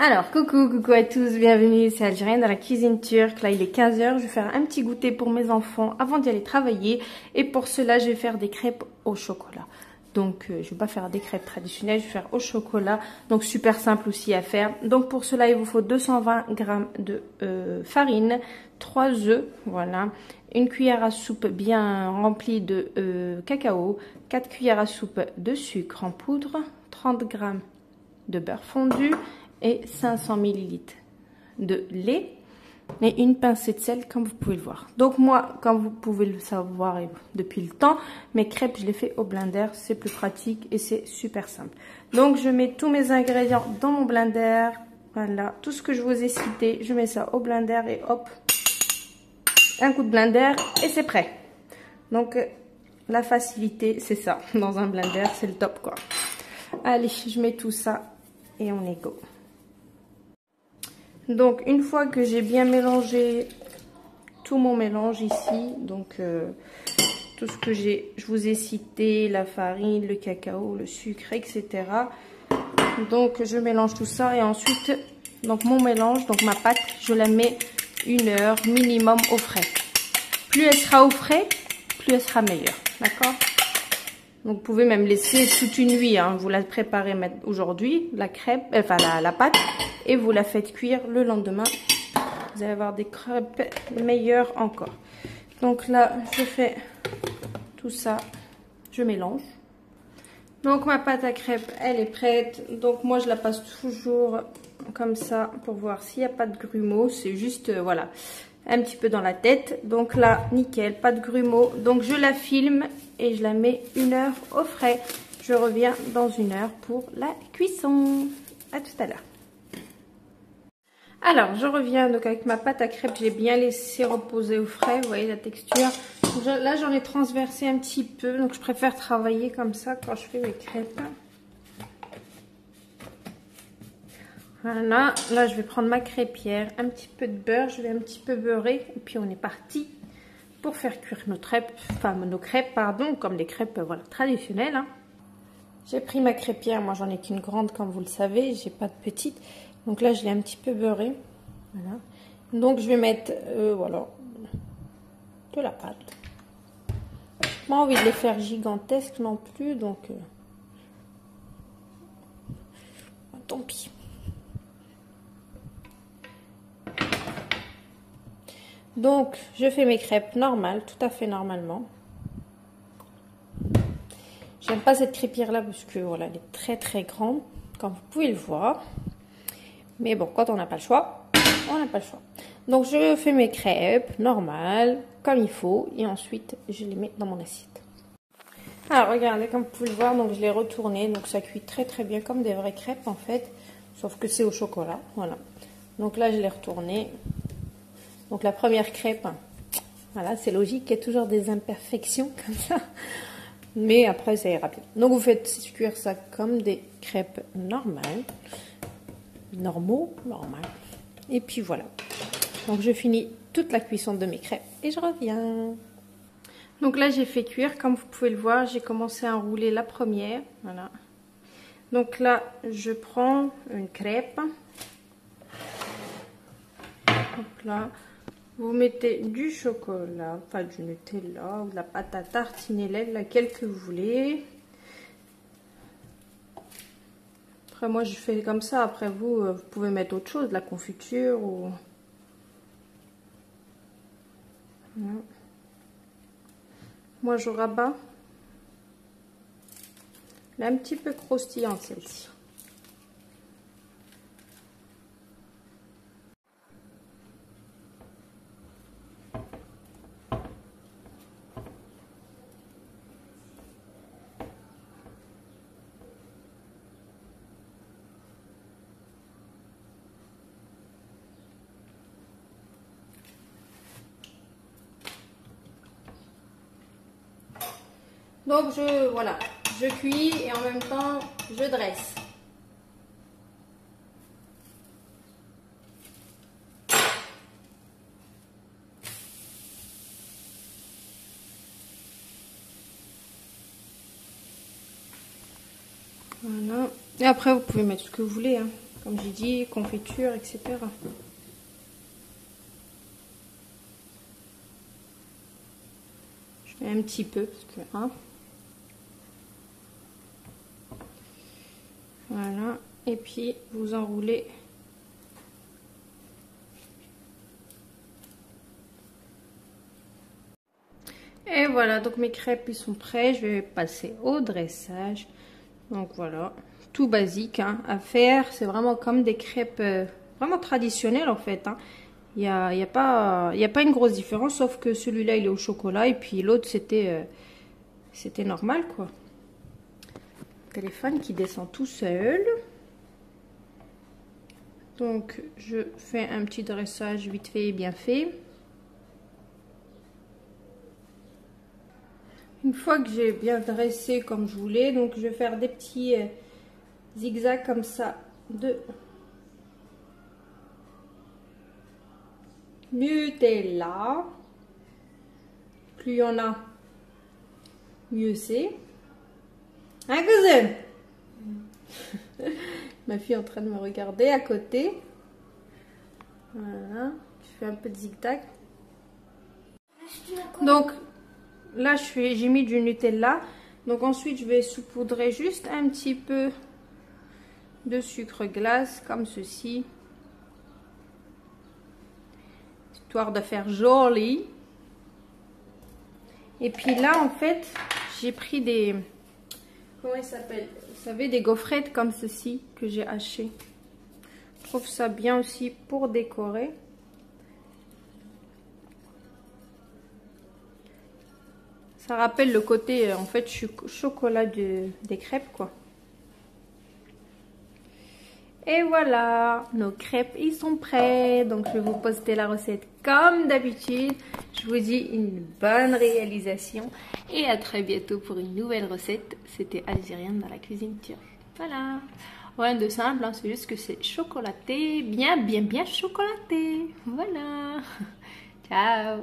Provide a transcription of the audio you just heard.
Alors, coucou à tous, bienvenue, c'est Algérienne dans la cuisine turque. Là, il est 15 h, je vais faire un petit goûter pour mes enfants avant d'y aller travailler. Et pour cela, je vais faire des crêpes au chocolat. Donc, je ne vais pas faire des crêpes traditionnelles, je vais faire au chocolat. Donc, super simple aussi à faire. Donc, pour cela, il vous faut 220 g de farine, 3 œufs, voilà. Une cuillère à soupe bien remplie de cacao, 4 cuillères à soupe de sucre en poudre, 30 g de beurre fondu et 500 ml de lait et une pincée de sel comme vous pouvez le voir. Donc moi, comme vous pouvez le savoir depuis le temps, mes crêpes je les fais au blender, c'est plus pratique et c'est super simple. Donc je mets tous mes ingrédients dans mon blender, voilà, tout ce que je vous ai cité, je mets ça au blender et hop, un coup de blender et c'est prêt. Donc la facilité c'est ça, dans un blender c'est le top quoi. Allez, je mets tout ça et on est go. Donc une fois que j'ai bien mélangé tout mon mélange ici, donc tout ce que je vous ai cité, la farine, le cacao, le sucre, etc. Donc je mélange tout ça et ensuite, donc mon mélange, donc ma pâte, je la mets 1 heure minimum au frais. Plus elle sera au frais, plus elle sera meilleure, d'accord? Donc vous pouvez même laisser toute une nuit, hein. Vous la préparez aujourd'hui, la crêpe, enfin la pâte, et vous la faites cuire le lendemain. Vous allez avoir des crêpes meilleures encore. Donc là, je fais tout ça, je mélange. Donc ma pâte à crêpes, elle est prête. Donc moi, je la passe toujours comme ça pour voir s'il n'y a pas de grumeaux. C'est juste, voilà, un petit peu dans la tête. Donc là, nickel, pas de grumeaux. Donc je la filme et je la mets 1 heure au frais. Je reviens dans 1 heure pour la cuisson. À tout à l'heure. Alors, je reviens donc avec ma pâte à crêpes. J'ai bien laissé reposer au frais. Vous voyez la texture. Là, j'en ai transversé un petit peu. Donc, je préfère travailler comme ça quand je fais mes crêpes. Voilà. Là, je vais prendre ma crêpière. Un petit peu de beurre. Je vais un petit peu beurrer. Et puis, on est parti pour faire cuire nos crêpes. Enfin, nos crêpes, pardon. Comme les crêpes, voilà, traditionnelles. Hein. J'ai pris ma crêpière. Moi, j'en ai qu'une grande, comme vous le savez. J'ai pas de petite. Donc là, je l'ai un petit peu beurré. Voilà. Donc, je vais mettre, voilà, de la pâte. J'ai pas envie de les faire gigantesques non plus. Donc, tant pis. Donc, je fais mes crêpes normales, tout à fait normalement. J'aime pas cette crêpière là parce que voilà, elle est très très grande, comme vous pouvez le voir. Mais bon, quand on n'a pas le choix, on n'a pas le choix. Donc je fais mes crêpes normales, comme il faut, et ensuite je les mets dans mon assiette. Alors regardez, comme vous pouvez le voir, donc je l'ai retourné, donc ça cuit très très bien comme des vraies crêpes en fait, sauf que c'est au chocolat, voilà. Donc là je l'ai retourné. Donc la première crêpe, voilà, c'est logique, il y a toujours des imperfections comme ça. Mais après, ça ira bien. Donc, vous faites cuire ça comme des crêpes normales. Normal. Et puis, voilà. Donc, je finis toute la cuisson de mes crêpes et je reviens. Donc là, j'ai fait cuire. Comme vous pouvez le voir, j'ai commencé à enrouler la première. Voilà. Donc là, je prends une crêpe. Donc là, vous mettez du chocolat, enfin du Nutella ou de la pâte à tartiner lait, laquelle que vous voulez. Après moi je fais comme ça, après vous pouvez mettre autre chose, de la confiture ou... Voilà. Moi je rabats. Elle est un petit peu croustillante celle-ci. Donc voilà, je cuis et en même temps je dresse. Voilà. Et après vous pouvez mettre ce que vous voulez. Hein. Comme j'ai dit, confiture, etc. Je mets un petit peu parce que hein. Voilà. Et puis vous enroulez. Et voilà, donc mes crêpes ils sont prêts. Je vais passer au dressage. Donc voilà, tout basique hein, à faire. C'est vraiment comme des crêpes vraiment traditionnelles en fait. Hein. Il y a pas une grosse différence, sauf que celui-là il est au chocolat et puis l'autre c'était normal quoi. Téléphone qui descend tout seul. Donc je fais un petit dressage vite fait et bien fait. Une fois que j'ai bien dressé comme je voulais, donc je vais faire des petits zigzags comme ça de Nutella. Plus il y en a, mieux c'est. Hein, cousin? Ma fille est en train de me regarder à côté. Voilà, je fais un peu de zigzag. Donc là, j'ai mis du Nutella. Donc ensuite, je vais saupoudrer juste un petit peu de sucre glace, comme ceci. Histoire de faire joli. Et puis là, en fait, j'ai pris des... Comment ils s'appellent? Vous savez, des gaufrettes comme ceci que j'ai hachées. Je trouve ça bien aussi pour décorer. Ça rappelle le côté, en fait, chocolat des crêpes, quoi. Et voilà, nos crêpes, ils sont prêts. Donc, je vais vous poster la recette comme d'habitude. Je vous dis une bonne réalisation. Et à très bientôt pour une nouvelle recette. C'était Algérienne dans la cuisine turque. Voilà. Rien de simple, hein, c'est juste que c'est chocolaté. Bien chocolaté. Voilà. Ciao.